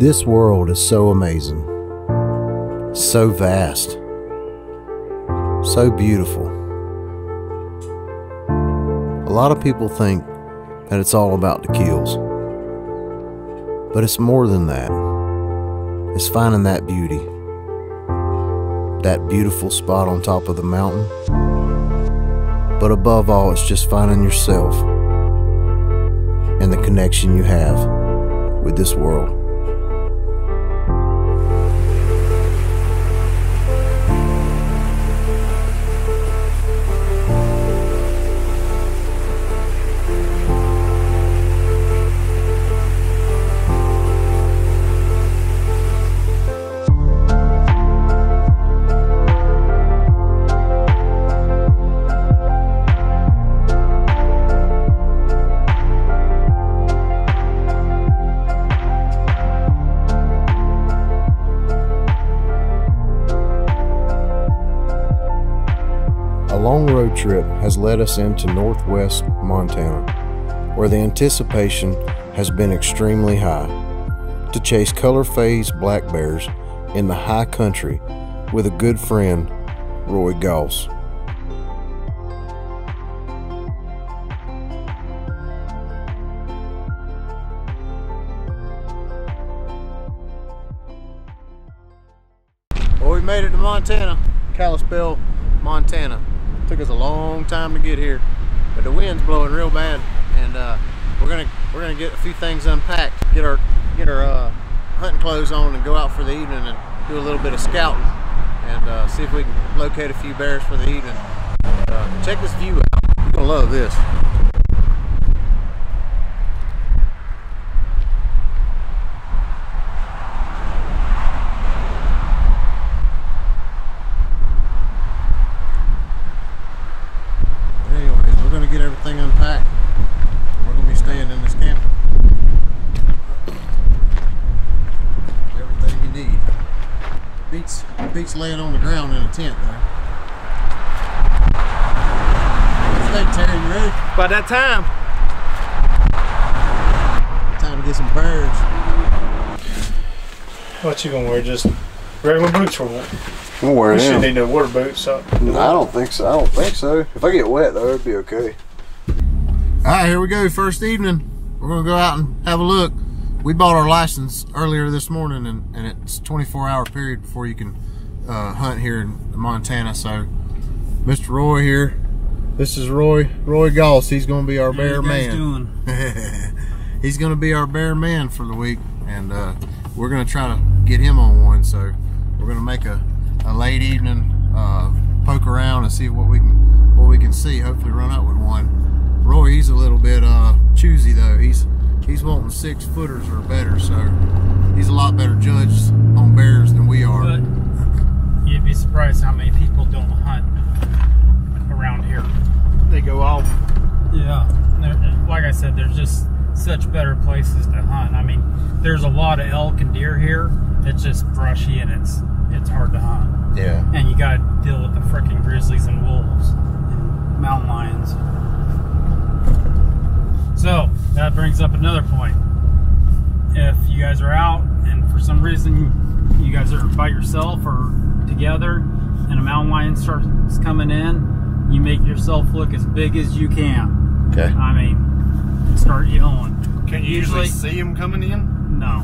This world is so amazing, so vast, so beautiful. A lot of people think that it's all about the kills, but it's more than that. It's finding that beauty, that beautiful spot on top of the mountain. But above all, it's just finding yourself and the connection you have with this world. A long road trip has led us into northwest Montana, where the anticipation has been extremely high, to chase color-phased black bears in the high country with a good friend, Roy Goss. Well, we made it to Montana, Kalispell, Montana. Took us a long time to get here, but the wind's blowing real bad, and we're gonna get a few things unpacked, get our hunting clothes on, and go out for the evening and do a little bit of scouting, and see if we can locate a few bears for the evening. Check this view out. You're gonna love this. Get everything unpacked. We're going to be staying in this camper. Everything you need. Beats laying on the ground in a tent though. What do you think, Terry? You ready? By that time. Time to get some bears. What you gonna wear? Just regular boots or what? I'm wearing them. You shouldn't need no water boots. So. No, I don't think so. I don't think so. If I get wet though, it'd be okay. Alright, here we go. First evening. We're going to go out and have a look. We bought our license earlier this morning, and it's a 24-hour period before you can hunt here in Montana. So, Mr. Roy here. This is Roy Goss. He's going to be our bear man. He's going to be our bear man for the week, and we're going to try to get him on one. So, we're going to make a late evening poke around and see what we can see. Hopefully, run up with one. Roy, he's a little bit choosy though. He's wanting 6 footers or better, so he's a lot better judge on bears than we are. But you'd be surprised how many people don't hunt around here. They go off. Yeah, like I said, there's just such better places to hunt. I mean, there's a lot of elk and deer here. It's just brushy and it's hard to hunt. Yeah. And you got to deal with the freaking grizzlies and wolves, and mountain lions. So, that brings up another point. If you guys are out and for some reason you guys are by yourself or together and a mountain lion starts coming in, you make yourself look as big as you can. Okay. I mean, start yelling. Can you usually see him coming in? No.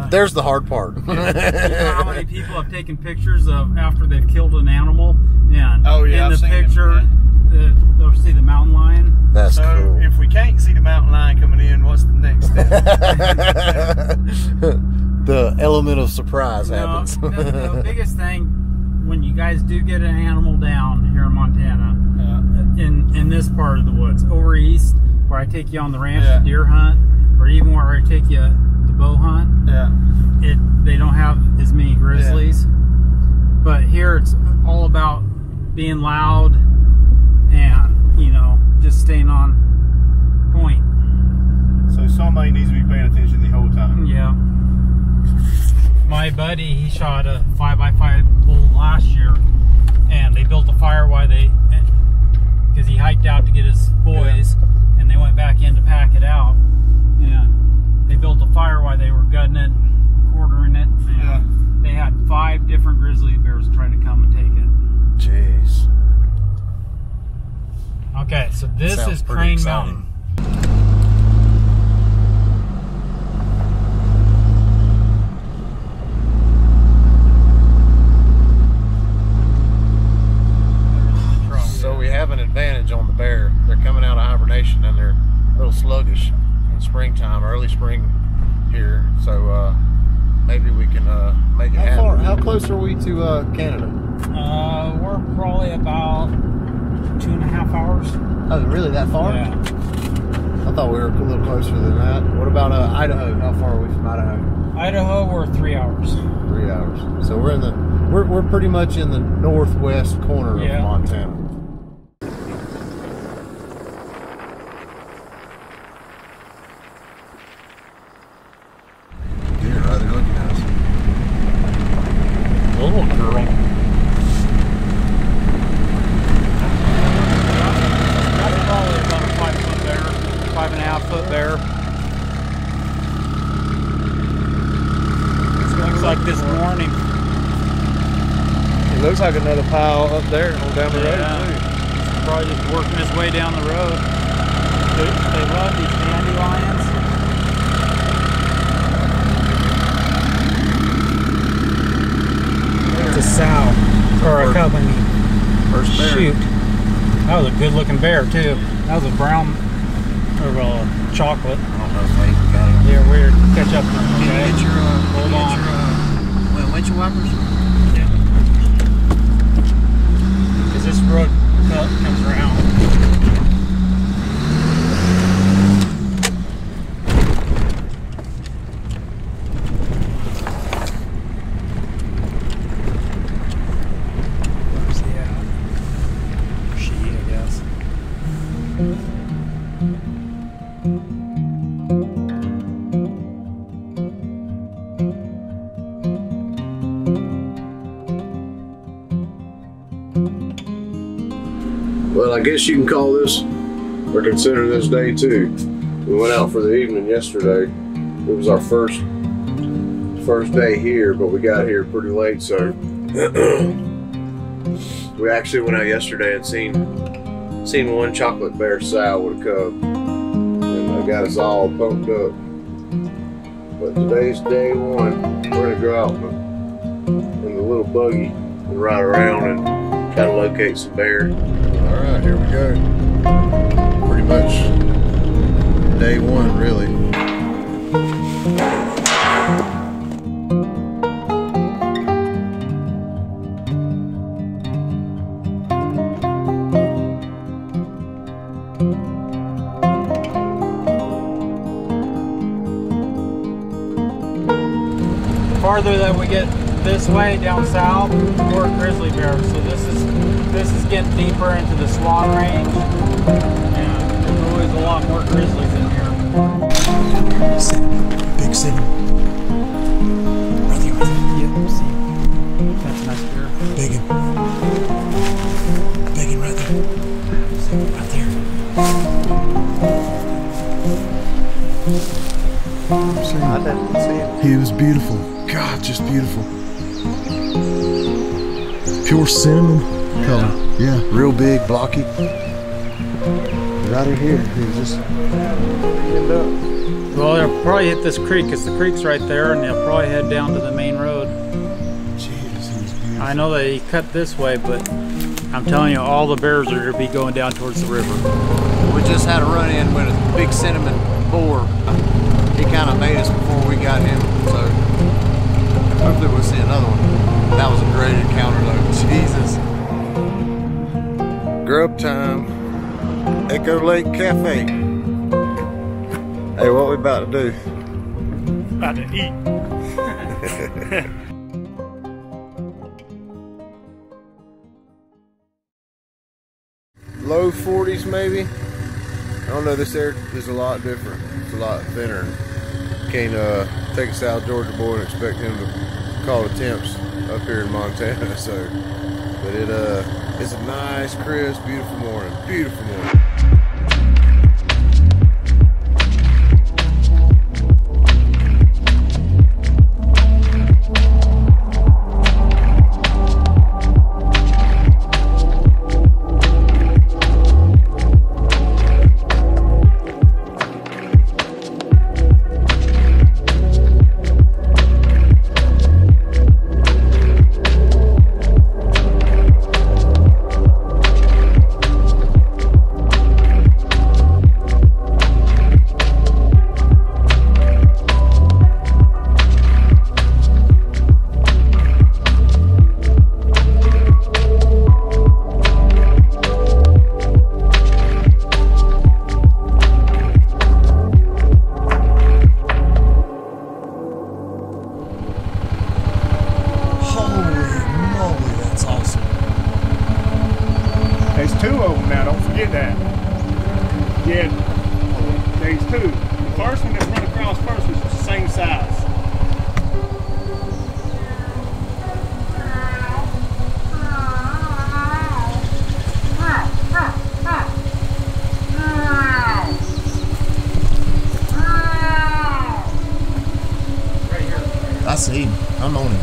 There's the hard part. You know how many people have taken pictures of after they've killed an animal, and oh, yeah, in I've the seen picture them, they'll see the mountain lion. That's so cool. If we can't see the mountain lion coming in, what's the next step? The element of surprise happens. The biggest thing when you guys do get an animal down here in Montana, in this part of the woods, over east where I take you on the ranch to deer hunt, or even where I take you to bow hunt, they don't have as many grizzlies. But here it's all about being loud and, you know, just staying on point. So somebody needs to be paying attention the whole time. Yeah. My buddy, he shot a 5x5 bull last year, and they built a fire while they because he hiked out to get his boys, and they went back in to pack it out. And they built a fire while they were gutting it, quartering it. And they had 5 different grizzly bears try to come and take it. Jeez. Okay, so this is Crane Mountain. So we have an advantage on the bear. They're coming out of hibernation and they're a little sluggish in springtime, early spring here. So maybe we can make it happen. How close are we to Canada? We're probably about 2.5 hours. Oh, really? That far? Yeah. I thought we were a little closer than that. What about Idaho? How far are we from Idaho? Idaho, we're 3 hours. 3 hours. So we're in the we're pretty much in the northwest corner of Montana. Deer right there looking at us. Little girl. That's probably about a 5-foot bear, 5.5-foot bear. Looks like this morning. It looks like another pile up there on down the road too. He's probably just working his way down the road. They love these dandelions. It's a sow, or a cub, I mean. First bear. Shoot. That was a good looking bear too. That was a brown, or chocolate. I don't know if we got it. Yeah, weird. Catch up to him, okay? Can you get your, hold on. windshield wipers? Yeah. Because this road comes around. Where's he at? She, I guess. Well, I guess you can call this, or consider this day 2. We went out for the evening yesterday. It was our first day here, but we got here pretty late, so we actually went out yesterday and seen one chocolate bear sow with a cub, and got us all pumped up. But today's day 1. We're gonna go out in the little buggy and ride around and try to locate some bear. All right, here we go. Pretty much day 1, really. Farther that we get this way down south, more grizzly bears. So this is getting deeper into the Swan Range, and there's always a lot more grizzlies in here. Big cinnamon. Right there. Yep, see. That's a nice bear. Biggin. Biggin right there. Right there. I didn't see it. He was beautiful. God, just beautiful. Pure cinnamon color. Yeah, real big, blocky. Right in here. He's just end up. Well, they'll probably hit this creek because the creek's right there, and they'll probably head down to the main road. Jeez, he's beautiful. I know they cut this way, but I'm telling you, all the bears are going to be going down towards the river. We just had a run-in with a big cinnamon boar. He kind of made us before we got him, so hopefully we'll see another one. That was a great encounter though, Jesus. Grub time, Echo Lake Cafe. Hey, what we about to do? About to eat. Low 40s maybe. I don't know, this air is a lot different. It's a lot thinner. Can't take a South Georgia boy and expect him to call the temps up here in Montana. So, But it's a nice, crisp, beautiful morning. Beautiful morning. There's 2 of them now, don't forget that. Yeah, there's 2. The first one that run across first was the same size. Right here. I see him. I'm on him.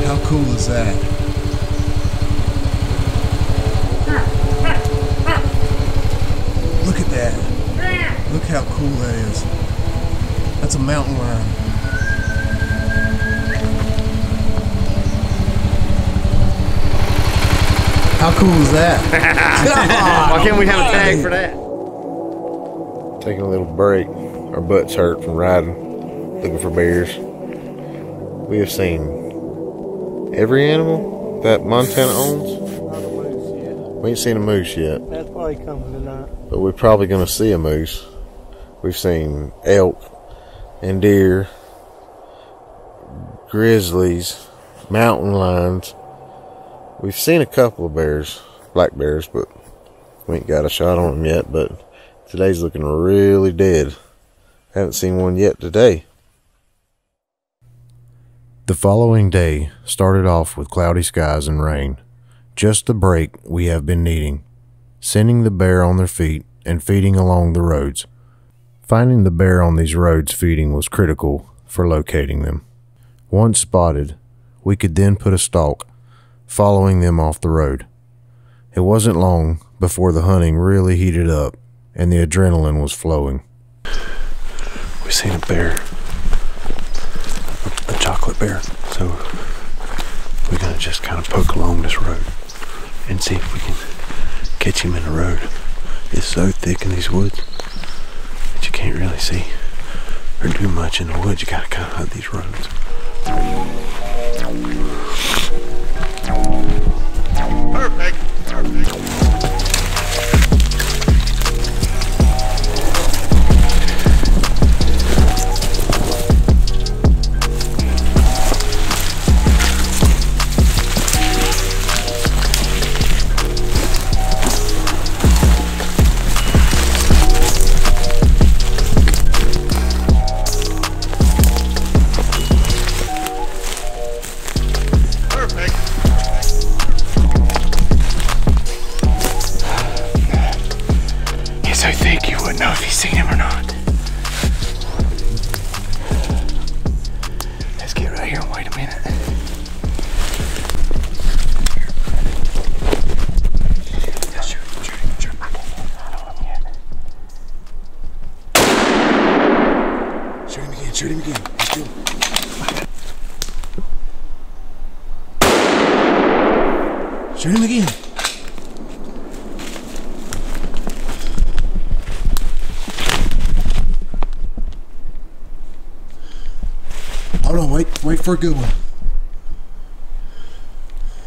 How cool is that? Look at that. Look how cool that is. That's a mountain lion. How cool is that? Why can't we have a tag for that? Taking a little break. Our butts hurt from riding, looking for bears. We have seen every animal that Montana owns. Not a moose yet. We ain't seen a moose yet. That's probably coming tonight. But we're probably going to see a moose. We've seen elk and deer, grizzlies, mountain lions. We've seen a couple of bears, black bears, but we ain't got a shot on them yet. But today's looking really dead. Haven't seen one yet today. The following day started off with cloudy skies and rain. Just the break we have been needing. Sending the bear on their feet and feeding along the roads. Finding the bear on these roads feeding was critical for locating them. Once spotted, we could then put a stalk, following them off the road. It wasn't long before the hunting really heated up and the adrenaline was flowing. We seen a bear. A chocolate bear. So we're gonna just kind of poke along this road and see if we can catch him in the road. It's so thick in these woods that you can't really see or do much in the woods. You gotta kind of hunt these roads. Perfect. So thick you wouldn't know if you've seen him or not. Let's get right here and wait a minute. Shoot him again. Let's do it. Shoot him again. Hold on, wait for a good one.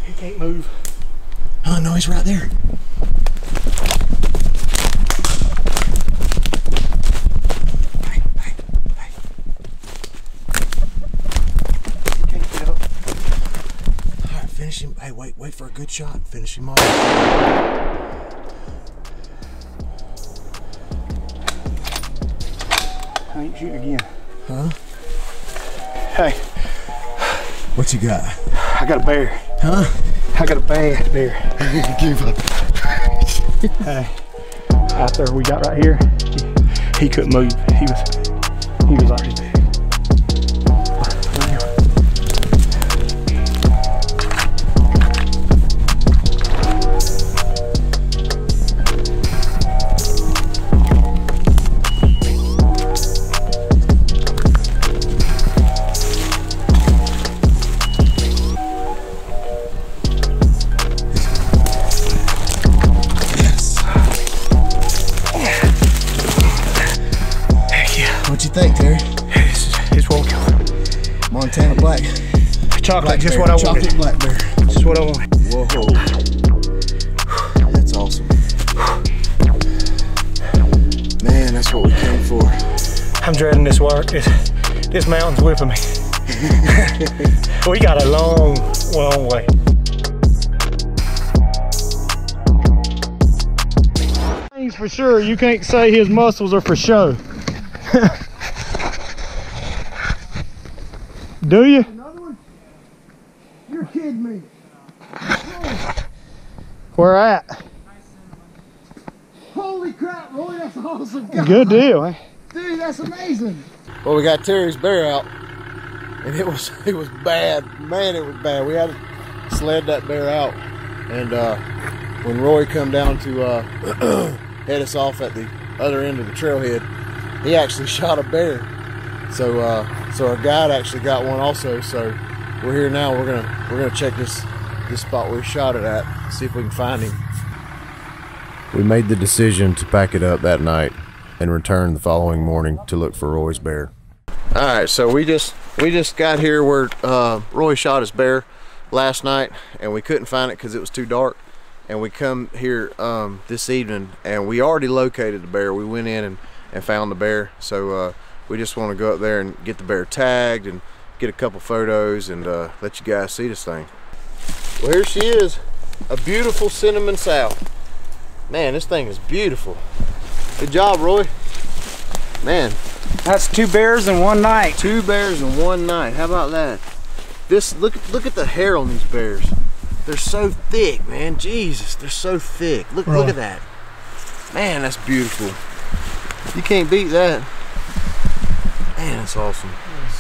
He can't move. Oh no, he's right there. Hey. He can't get up. Alright, finish him. Hey, wait for a good shot. Finish him off. I ain't shooting again. Huh? Hey. What you got? I got a bear. Huh? I got a bad bear. Give up. Hey. Out there we got right here, he couldn't move. He was like this big. What you think, Terry? It's won't kill him. Montana black. Chocolate, Black just bear. what I Chocolate wanted. black bear. Just what I wanted. Whoa. That's awesome. Man, that's what we came for. I'm dreading this work. This mountain's whipping me. We got a long way. Things for sure, you can't say his muscles are for show. Do you? Another one? You're kidding me. Where at? Holy crap, Roy, that's awesome. God. Good deal, eh? Dude, that's amazing. Well, we got Terry's bear out, and it was bad. Man, it was bad. We had to sled that bear out, and when Roy come down to head us off at the other end of the trailhead, he actually shot a bear. So our guide actually got one also. So we're here now. We're gonna check this spot where he shot it at, see if we can find him. We made the decision to pack it up that night and return the following morning to look for Roy's bear. All right, so we just got here where Roy shot his bear last night, and we couldn't find it because it was too dark. And we come here this evening, and we already located the bear. We went in and found the bear. So we just want to go up there and get the bear tagged and get a couple photos and let you guys see this thing. Well, here she is, a beautiful cinnamon sow. Man, this thing is beautiful. Good job, Roy. Man, That's 2 bears in one night. 2 bears in one night. How about that? This look at the hair on these bears. They're so thick, man. Jesus, they're so thick. Look at that. Man, that's beautiful. You can't beat that. Man, that's awesome.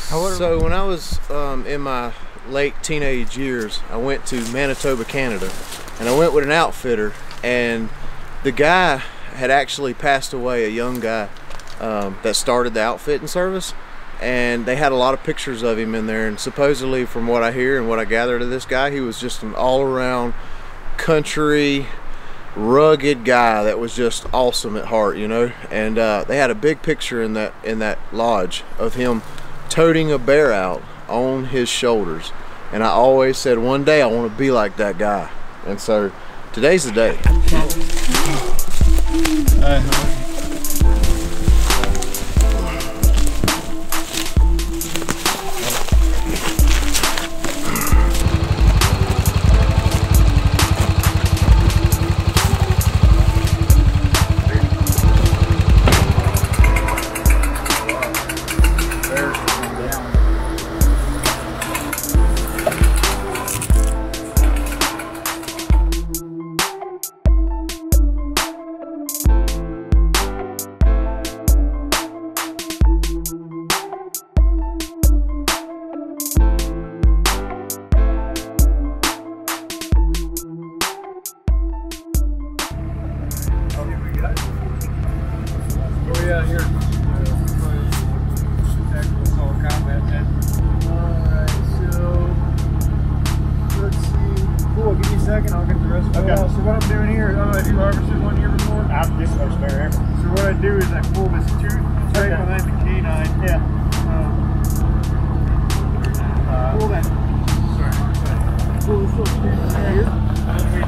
So when I was in my late teenage years, I went to Manitoba, Canada, and I went with an outfitter, and the guy had actually passed away, a young guy that started the outfitting service, and they had a lot of pictures of him in there, and supposedly from what I hear and what I gathered of this guy, he was just an all-around country rugged guy that was just awesome at heart, you know. And they had a big picture in that lodge of him toting a bear out on his shoulders, and I always said one day I want to be like that guy, and so today's the day.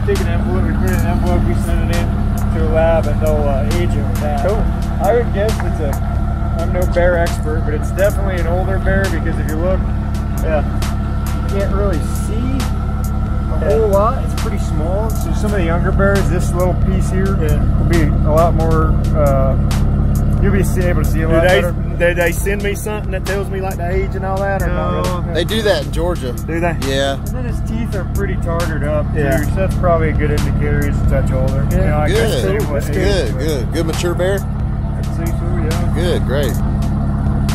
Take an envelope, we put it in an envelope, we send it in to a lab, and they'll age it with that. Cool. I would guess I'm no bear expert, but it's definitely an older bear, because if you look, you can't really see a whole lot. It's pretty small. So some of the younger bears, this little piece here will be a lot more, you'll be able to see a lot better. they send me something that tells me like the age and all that? Or not really? They do that in Georgia. Do they? Yeah. And then his teeth are pretty tartared up, too, so that's probably a good indicator he's a touch older. Yeah, you know, I good. Good mature bear? I'd say so, yeah. Good, great.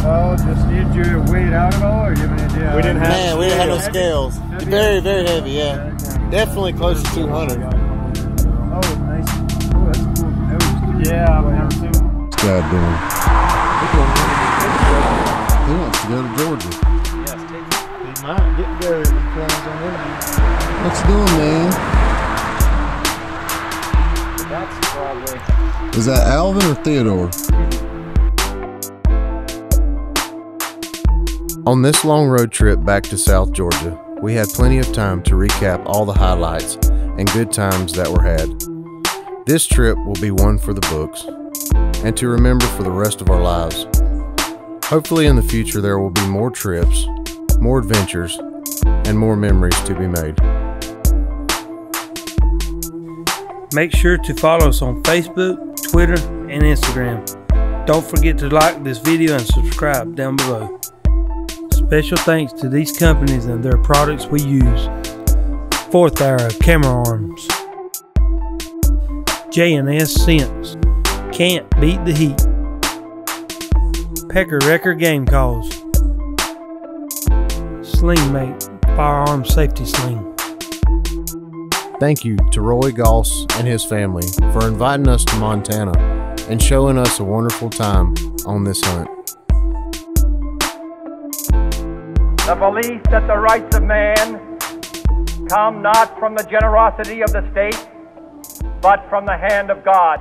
Oh, just need you to weigh it out at all, or do you have any idea? We didn't have we didn't have no scales. Very, very heavy, yeah. Definitely close to 200. Oh, nice. Oh, that's cool. Yeah, I've never seen one. What's God doing? He wants to go to Georgia. Yes, he might get there. What's he doing, man? That's probably. Is that Alvin or Theodore? On this long road trip back to South Georgia, we had plenty of time to recap all the highlights and good times that were had. This trip will be one for the books and to remember for the rest of our lives. Hopefully in the future there will be more trips, more adventures, and more memories to be made. Make sure to follow us on Facebook, Twitter, and Instagram. Don't forget to like this video and subscribe down below. Special thanks to these companies and their products we use. 4th Arrow Camera Arms, J&S Scents, Can't Beat the Heat, Pecker Wrecker Game Calls, Slingmate Firearm Safety Sling. Thank you to Roy Goss and his family for inviting us to Montana and showing us a wonderful time on this hunt. The belief that the rights of man come not from the generosity of the state, but from the hand of God.